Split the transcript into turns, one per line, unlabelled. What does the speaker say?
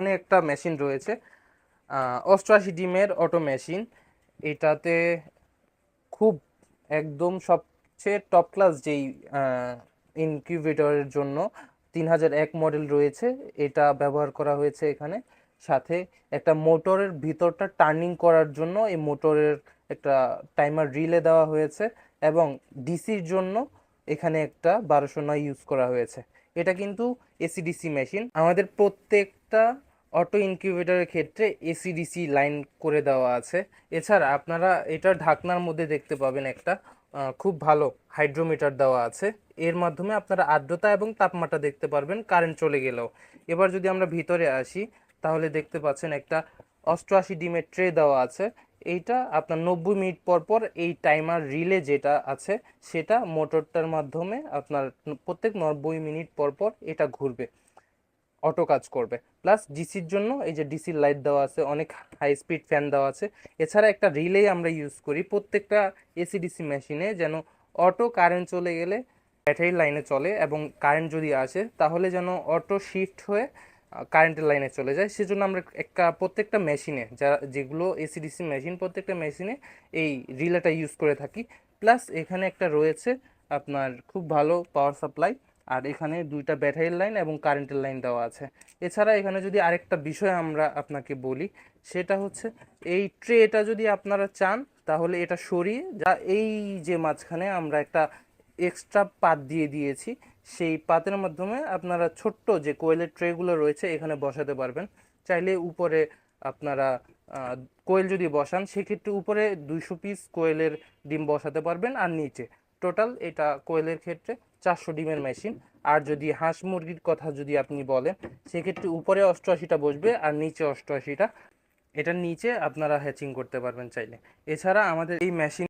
এখানে একটা মেশিন রয়েছে 88 ডিমের অটো মেশিন। এটাতে খুব একদম সবচেয়ে টপ ক্লাস যেই ইনকিউবেটরের জন্য 3001 মডেল রয়েছে, এটা ব্যবহার করা হয়েছে এখানে। সাথে একটা মোটরের ভিতরটা টার্নিং করার জন্য এই মোটরের একটা টাইমার রিলে দেওয়া হয়েছে, এবং ডিসির জন্য এখানে একটা 1209 ইউজ করা হয়েছে। এটা কিন্তু এসিডিসি মেশিন। আমাদের প্রত্যেকটা অটো ইনকিউবেটরের ক্ষেত্রে এসিডিসি লাইন করে দেওয়া আছে। এছাড়া আপনারা এটার ঢাকনার মধ্যে দেখতে পাবেন একটা খুব ভালো হাইড্রোমিটার দেওয়া আছে। এর মাধ্যমে আপনারা আর্দ্রতা এবং তাপমাত্রা দেখতে পারবেন কারেন্ট চলে গেলেও। এবার যদি আমরা ভিতরে আসি, তাহলে দেখতে পাচ্ছেন একটা 88 ডিমের ট্রে দেওয়া আছে। এইটা আপনার 90 মিনিট পর পর এই টাইমার রিলে যেটা আছে সেটা মোটরটার মাধ্যমে আপনার প্রত্যেক 90 মিনিট পর পর এটা ঘুরবে, অটো কাজ করবে। প্লাস ডিসির জন্য এই যে ডিসির লাইট দেওয়া আছে, অনেক হাই স্পিড ফ্যান দেওয়া আছে। এছাড়া একটা রিলে আমরা ইউজ করি প্রত্যেকটা এসি ডিসি মেশিনে, যেন অটো কারেন্ট চলে গেলে ব্যাটারি লাইনে চলে, এবং কারেন্ট যদি আসে তাহলে যেন অটো শিফট হয়ে কারেন্টের লাইনে চলে যায়। সেজন্য আমরা একটা প্রত্যেকটা মেশিনে, যেগুলো এসিডিসি মেশিন, প্রত্যেকটা মেশিনে এই রিলেটা ইউজ করে থাকি। প্লাস এখানে একটা রয়েছে আপনার খুব ভালো পাওয়ার সাপ্লাই, আর এখানে দুইটা ব্যাটারির লাইন এবং কারেন্টের লাইন দেওয়া আছে। এছাড়া এখানে যদি আরেকটা বিষয় আমরা আপনাকে বলি, সেটা হচ্ছে এই ট্রেটা যদি আপনারা চান তাহলে এটা সরিয়ে এই যে মাঝখানে আমরা একটা এক্সট্রা পাত দিয়ে দিয়েছি, সেই পাতের মাধ্যমে আপনারা ছোট্ট যে কোয়েলের ট্রেগুলো রয়েছে এখানে বসাতে পারবেন। চাইলে উপরে আপনারা কোয়েল যদি বসান, সেক্ষেত্রে উপরে 200 পিস কোয়েলের ডিম বসাতে পারবেন, আর নিচে টোটাল এটা কোয়েলের ক্ষেত্রে 400 ডিমের মেশিন। আর যদি হাঁস মুরগির কথা যদি আপনি বলেন, সেক্ষেত্রে উপরে 88টা বসবে আর নিচে 88টা। এটার নিচে আপনারা হ্যাচিং করতে পারবেন চাইলে। এছাড়া আমাদের এই মেশিন